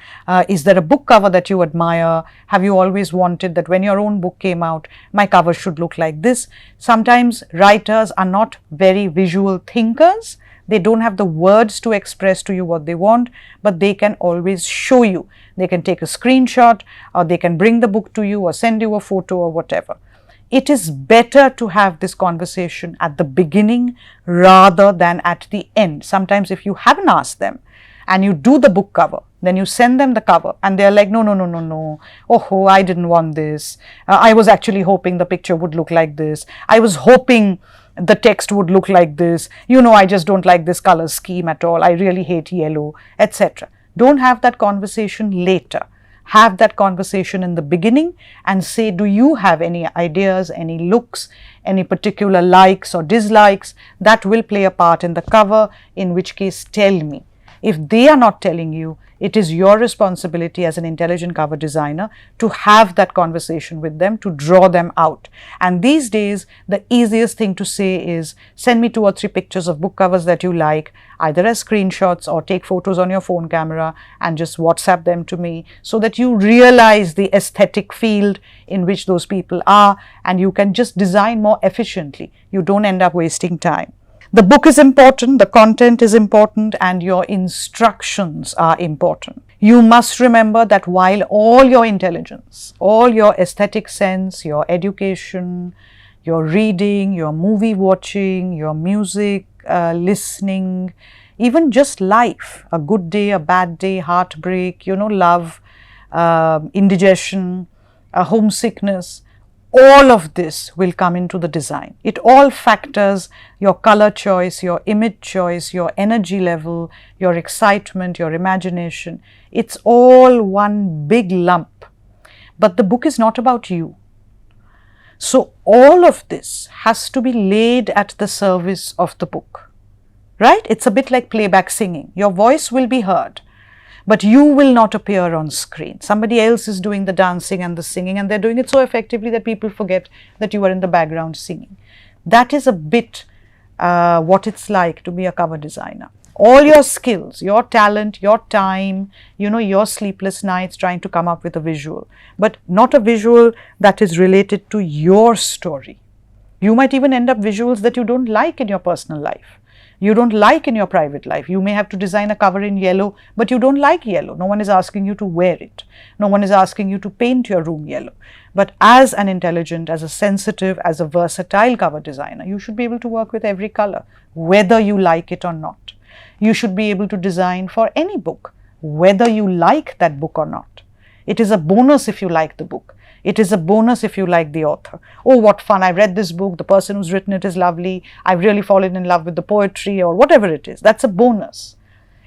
Is there a book cover that you admire? Have you always wanted that when your own book came out, my cover should look like this? Sometimes writers are not very visual thinkers. They don't have the words to express to you what they want, but they can always show you. They can take a screenshot, or they can bring the book to you or send you a photo or whatever. It is better to have this conversation at the beginning rather than at the end. Sometimes if you haven't asked them and you do the book cover, then you send them the cover and they're like, no. Oh, I didn't want this. I was actually hoping the picture would look like this. I was hoping the text would look like this. I just don't like this color scheme at all. I really hate yellow, etc. Don't have that conversation later. Have that conversation in the beginning and say, do you have any ideas, any looks, any particular likes or dislikes that will play a part in the cover, in which case tell me. If they are not telling you, it is your responsibility as an intelligent cover designer to have that conversation with them, to draw them out. And these days, the easiest thing to say is, send me 2 or 3 pictures of book covers that you like, either as screenshots or take photos on your phone camera and just WhatsApp them to me, so that you realize the aesthetic field in which those people are and you can just design more efficiently. You don't end up wasting time. The book is important, the content is important, and your instructions are important. You must remember that while all your intelligence, all your aesthetic sense, your education, your reading, your movie watching, your music listening, even just life, a good day, a bad day, heartbreak, love, indigestion, homesickness, all of this will come into the design. It all factors your color choice, your image choice, your energy level, your excitement, your imagination. It's all one big lump. But the book is not about you. So all of this has to be laid at the service of the book, right? It's a bit like playback singing. Your voice will be heard, but you will not appear on screen. Somebody else is doing the dancing and the singing, and they're doing it so effectively that people forget that you are in the background singing. That is a bit what it's like to be a cover designer. All your skills, your talent, your time, your sleepless nights trying to come up with a visual, but not a visual that is related to your story. You might even end up visuals that you don't like in your personal life. You don't like in your private life. You may have to design a cover in yellow, but you don't like yellow. No one is asking you to wear it. No one is asking you to paint your room yellow. But as an intelligent, as a sensitive, as a versatile cover designer, you should be able to work with every color, whether you like it or not. You should be able to design for any book, whether you like that book or not. It is a bonus if you like the book. It is a bonus if you like the author. Oh, what fun, I read this book, the person who's written it is lovely, I've really fallen in love with the poetry, or whatever it is. That's a bonus.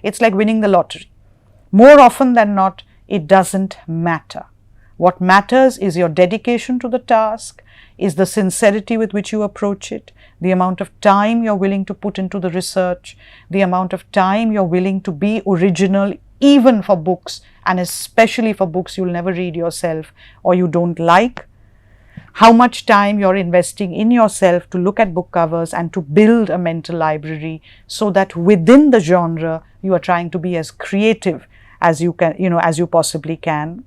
It's like winning the lottery. More often than not, it doesn't matter. What matters is your dedication to the task, is the sincerity with which you approach it, the amount of time you're willing to put into the research, the amount of time you're willing to be original, even for books, and especially for books you'll never read yourself or you don't like. How much time you're investing in yourself to look at book covers and to build a mental library, so that within the genre you are trying to be as creative as you can, as you possibly can.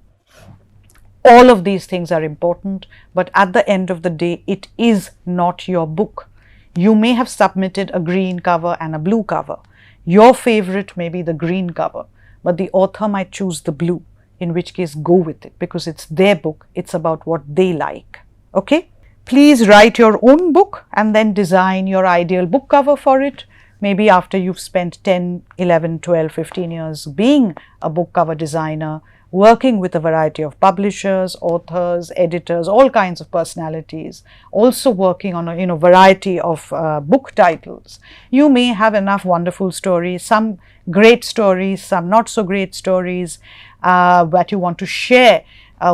All of these things are important, but at the end of the day, it is not your book. You may have submitted a green cover and a blue cover. Your favorite may be the green cover, but the author might choose the blue, in which case go with it, because it's their book. It's about what they like. Okay? Please write your own book and then design your ideal book cover for it. Maybe after you've spent 10, 11, 12, 15 years being a book cover designer, working with a variety of publishers, authors, editors, all kinds of personalities, also working on a variety of book titles. You may have enough wonderful stories, some great stories, some not so great stories that you want to share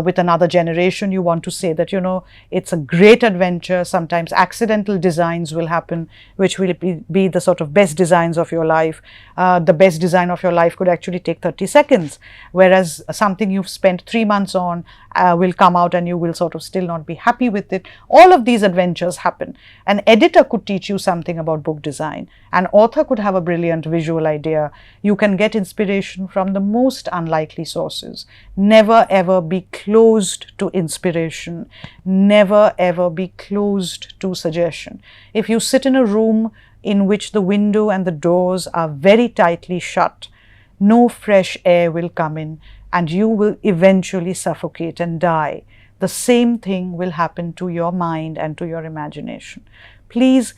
with another generation. You want to say that, it's a great adventure. Sometimes accidental designs will happen, which will be the sort of best designs of your life. The best design of your life could actually take 30 seconds, whereas something you've spent 3 months on will come out and you will sort of still not be happy with it. All of these adventures happen. An editor could teach you something about book design. An author could have a brilliant visual idea. You can get inspiration from the most unlikely sources. Never ever be closed to inspiration. Never ever be closed to suggestion. If you sit in a room in which the window and the doors are very tightly shut, no fresh air will come in and you will eventually suffocate and die. The same thing will happen to your mind and to your imagination. Please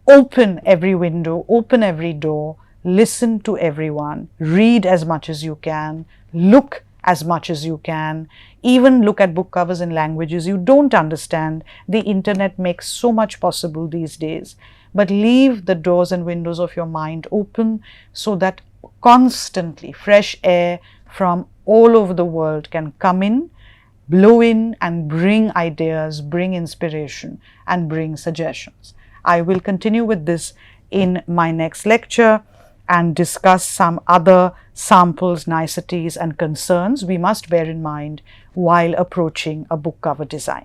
open every window, open every door, listen to everyone, read as much as you can, look as much as you can, even look at book covers in languages you don't understand. The internet makes so much possible these days. But leave the doors and windows of your mind open so that constantly fresh air from all over the world can come in, blow in and bring ideas, bring inspiration and bring suggestions. I will continue with this in my next lecture and discuss some other samples, niceties and concerns we must bear in mind while approaching a book cover design.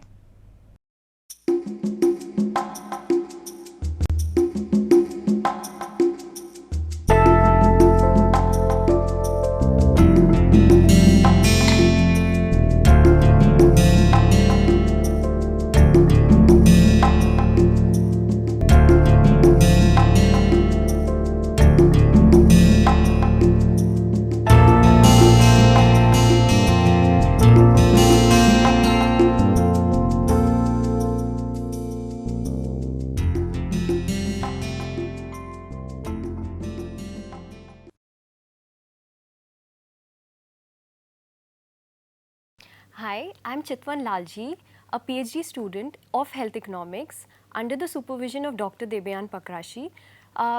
Hi, I'm Chitwan Lalji. a PhD student of health economics under the supervision of Dr. Debayan Pakrashi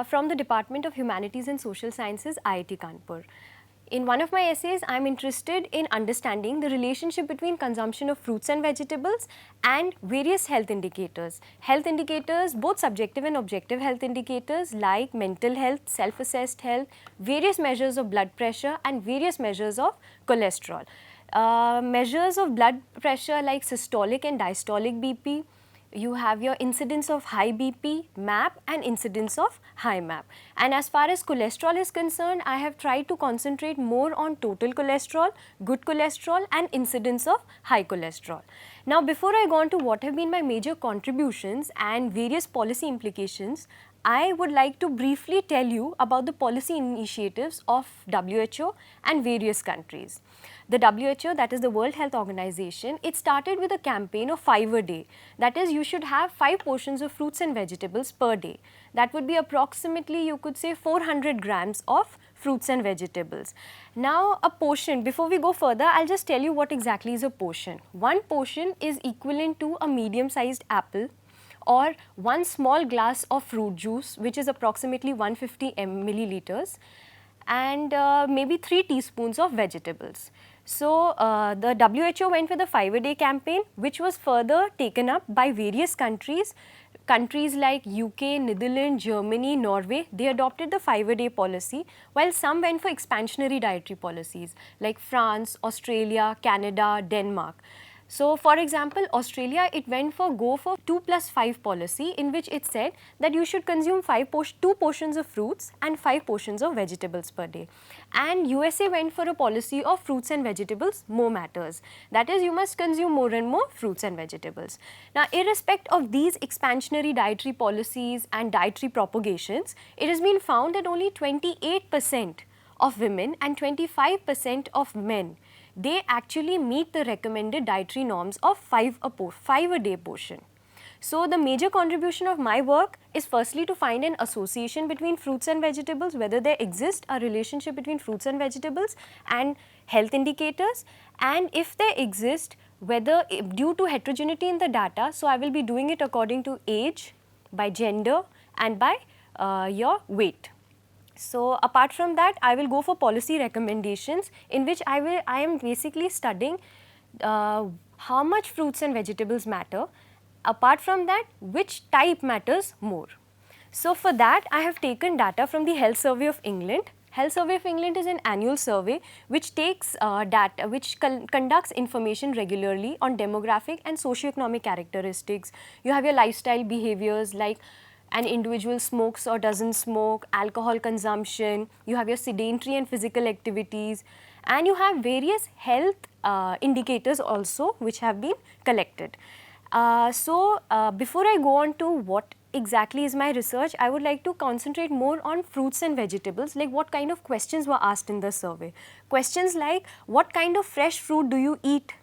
from the Department of Humanities and Social Sciences, IIT Kanpur. In one of my essays, I am interested in understanding the relationship between consumption of fruits and vegetables and various health indicators. Health indicators, both subjective and objective health indicators like mental health, self-assessed health, various measures of blood pressure and various measures of cholesterol. Measures of blood pressure like systolic and diastolic BP. You have your incidence of high BP, MAP and incidence of high MAP. And as far as cholesterol is concerned, I have tried to concentrate more on total cholesterol, good cholesterol and incidence of high cholesterol. Now before I go on to what have been my major contributions and various policy implications, I would like to briefly tell you about the policy initiatives of WHO and various countries. The WHO, that is the World Health Organization, it started with a campaign of 5 a day. That is, you should have 5 portions of fruits and vegetables per day. That would be approximately, you could say, 400 grams of fruits and vegetables. Now, a portion, before we go further, I'll just tell you what exactly is a portion. One portion is equivalent to a medium-sized apple, or one small glass of fruit juice, which is approximately 150 milliliters, and maybe 3 teaspoons of vegetables. So, the WHO went with the 5 a day campaign, which was further taken up by various countries. Countries like UK, Netherlands, Germany, Norway, they adopted the 5 a day policy, while some went for expansionary dietary policies like France, Australia, Canada, Denmark. So, for example, Australia, it went for 2+5 policy, in which it said that you should consume 2 portions of fruits and 5 portions of vegetables per day. And USA went for a policy of fruits and vegetables more matters. That is, you must consume more and more fruits and vegetables. Now, irrespective of these expansionary dietary policies and dietary propagations, it has been found that only 28% of women and 25% of men, they actually meet the recommended dietary norms of 5 a day portion. So, the major contribution of my work is firstly to find an association between fruits and vegetables, whether there exists a relationship between fruits and vegetables and health indicators, and if they exist, whether due to heterogeneity in the data, so I will be doing it according to age, by gender and by your weight. So, apart from that, I will go for policy recommendations, in which I am basically studying how much fruits and vegetables matter. Apart from that, which type matters more. So, for that, I have taken data from the Health Survey of England. Health Survey of England is an annual survey which takes data, which conducts information regularly on demographic and socioeconomic characteristics. You have your lifestyle behaviors like an individual smokes or doesn't smoke, alcohol consumption, you have your sedentary and physical activities, and you have various health indicators also which have been collected. Before I go on to what exactly is my research, I would like to concentrate more on fruits and vegetables, like what kind of questions were asked in the survey. Questions like, what kind of fresh fruit do you eat?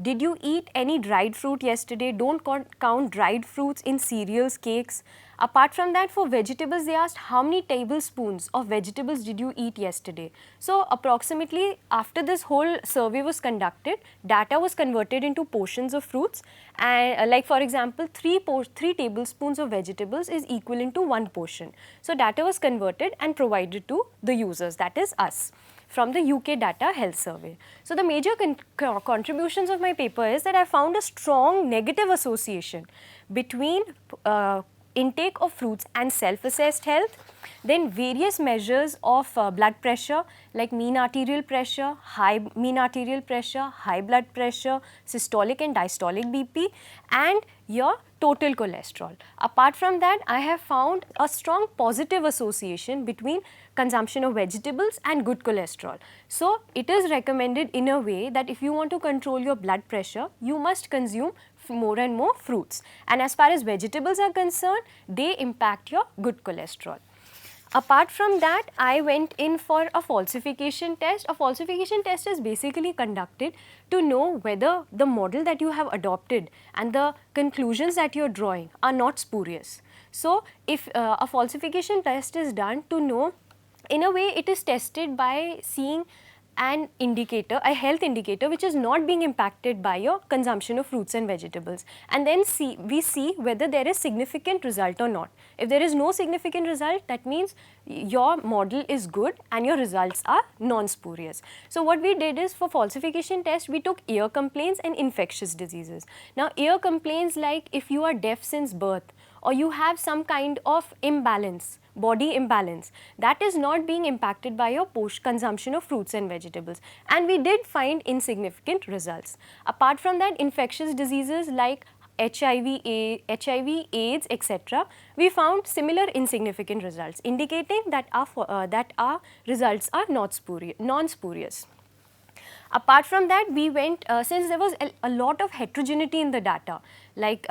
Did you eat any dried fruit yesterday? Don't count dried fruits in cereals, cakes. Apart from that, for vegetables, they asked how many tablespoons of vegetables did you eat yesterday? So, approximately after this whole survey was conducted, data was converted into portions of fruits, and like for example, 3 tablespoons of vegetables is equivalent to 1 portion. So, data was converted and provided to the users, that is us, from the UK Data Health Survey. So, the major contributions of my paper is that I found a strong negative association between intake of fruits and self-assessed health, then various measures of blood pressure like mean arterial pressure, high blood pressure, systolic and diastolic BP, and your total cholesterol. Apart from that, I have found a strong positive association between consumption of vegetables and good cholesterol. So, it is recommended in a way that if you want to control your blood pressure, you must consume more and more fruits. And as far as vegetables are concerned, they impact your good cholesterol. Apart from that, I went in for a falsification test. A falsification test is basically conducted to know whether the model that you have adopted and the conclusions that you are drawing are not spurious. So, if a falsification test is done to know, in a way it is tested by seeing an indicator, a health indicator which is not being impacted by your consumption of fruits and vegetables, and then we see whether there is significant result or not. If there is no significant result, that means your model is good and your results are non-spurious. So what we did is, for falsification test, we took ear complaints and infectious diseases. Now ear complaints, like if you are deaf since birth or you have some kind of imbalance, body imbalance, that is not being impacted by your consumption of fruits and vegetables, and we did find insignificant results. Apart from that, infectious diseases like HIV, AIDS, etc., we found similar insignificant results, indicating that our results are not non-spurious. Apart from that, we went, since there was a lot of heterogeneity in the data, like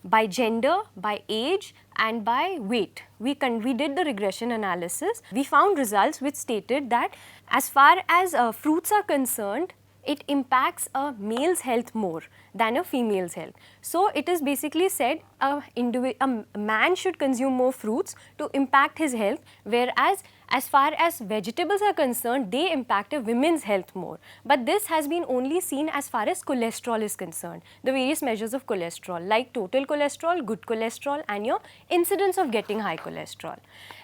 by gender, by age and by weight, we did the regression analysis. We found results which stated that as far as fruits are concerned, it impacts a male's health more than a female's health. So it is basically said a man should consume more fruits to impact his health, whereas as far as vegetables are concerned, they impact a woman's health more. But this has been only seen as far as cholesterol is concerned, the various measures of cholesterol like total cholesterol, good cholesterol and your incidence of getting high cholesterol.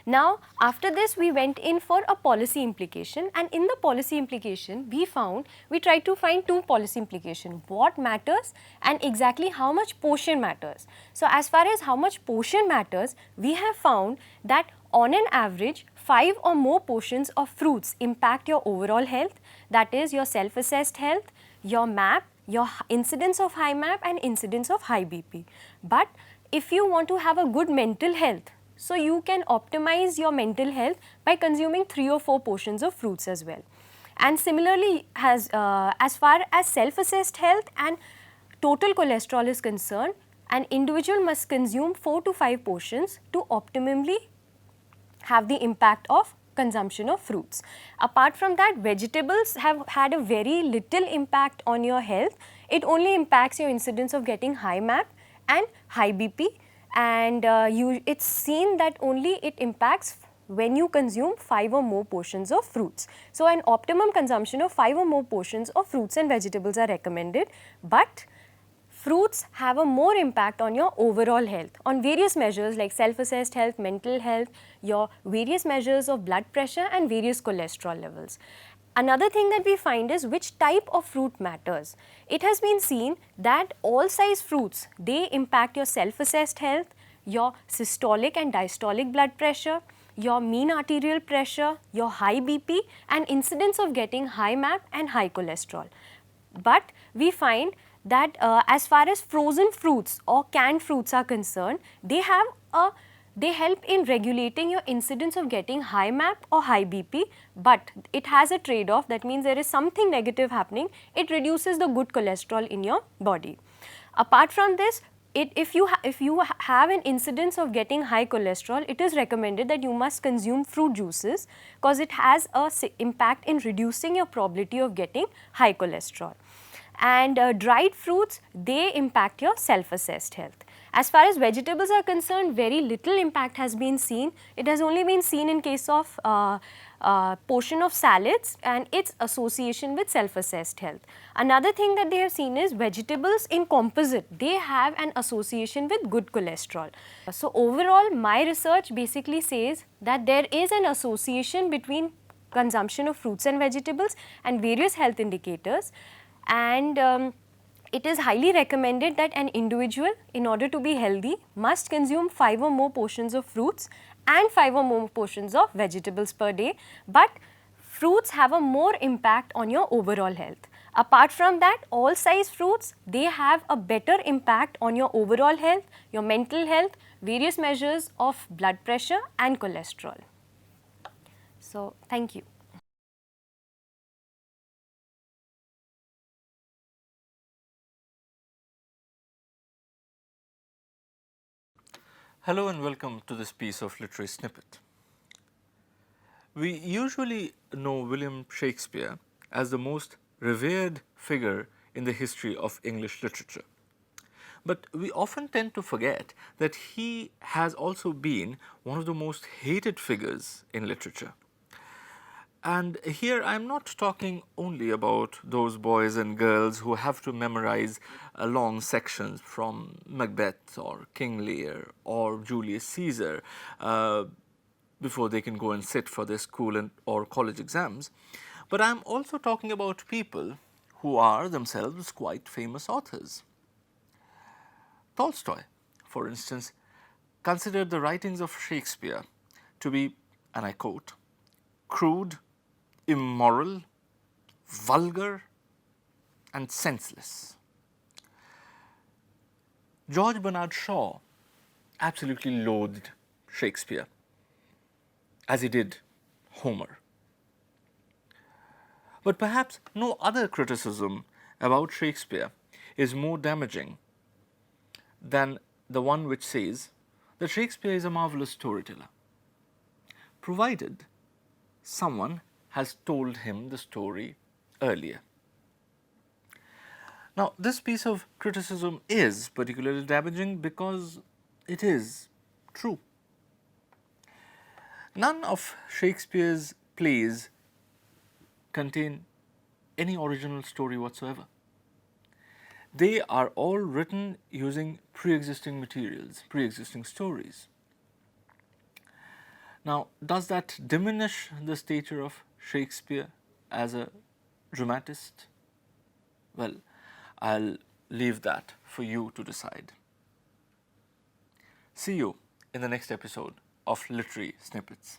Now after this, we went in for a policy implication, and in the policy implication we tried to find two policy implications: what matters and exactly how much portion matters. So as far as how much portion matters, we have found that on an average 5 or more portions of fruits impact your overall health, that is your self-assessed health, your MAP, your incidence of high MAP and incidence of high BP. But if you want to have a good mental health, so you can optimize your mental health by consuming 3 or 4 portions of fruits as well. And similarly, as far as self-assessed health and total cholesterol is concerned, an individual must consume 4 to 5 portions to optimally have the impact of consumption of fruits. Apart from that, vegetables have had a very little impact on your health. It only impacts your incidence of getting high MAP and high BP, and it's seen that only it impacts when you consume 5 or more portions of fruits. So an optimum consumption of 5 or more portions of fruits and vegetables are recommended, but fruits have a more impact on your overall health, on various measures like self-assessed health, mental health, your various measures of blood pressure and various cholesterol levels. Another thing that we find is which type of fruit matters. It has been seen that all size fruits, they impact your self-assessed health, your systolic and diastolic blood pressure, your mean arterial pressure, your high BP and incidence of getting high MAP and high cholesterol. But we find that as far as frozen fruits or canned fruits are concerned, they help in regulating your incidence of getting high MAP or high BP, but it has a trade-off. That means there is something negative happening. It reduces the good cholesterol in your body. Apart from this, if you have an incidence of getting high cholesterol, it is recommended that you must consume fruit juices because it has a impact in reducing your probability of getting high cholesterol. And dried fruits, they impact your self-assessed health. As far as vegetables are concerned, very little impact has been seen. It has only been seen in case of portion of salads and its association with self-assessed health. Another thing that they have seen is vegetables in composite, they have an association with good cholesterol. So overall, my research basically says that there is an association between consumption of fruits and vegetables and various health indicators, and it is highly recommended that an individual, in order to be healthy, must consume 5 or more portions of fruits and 5 or more portions of vegetables per day, but fruits have a more impact on your overall health. Apart from that, all size fruits, they have a better impact on your overall health, your mental health, various measures of blood pressure and cholesterol. So, thank you. Hello and welcome to this piece of literary snippet. We usually know William Shakespeare as the most revered figure in the history of English literature. But we often tend to forget that he has also been one of the most hated figures in literature. And here I'm not talking only about those boys and girls who have to memorize long sections from Macbeth or King Lear or Julius Caesar before they can go and sit for their school or college exams. But I'm also talking about people who are themselves quite famous authors. Tolstoy, for instance, considered the writings of Shakespeare to be, and I quote, crude, immoral, vulgar, and senseless. George Bernard Shaw absolutely loathed Shakespeare, as he did Homer. But perhaps no other criticism about Shakespeare is more damaging than the one which says that Shakespeare is a marvelous storyteller, provided someone has told him the story earlier. Now, this piece of criticism is particularly damaging because it is true. None of Shakespeare's plays contain any original story whatsoever. They are all written using pre-existing materials, pre-existing stories. Now, does that diminish the stature of Shakespeare as a dramatist? Well, I'll leave that for you to decide. See you in the next episode of Literary Snippets.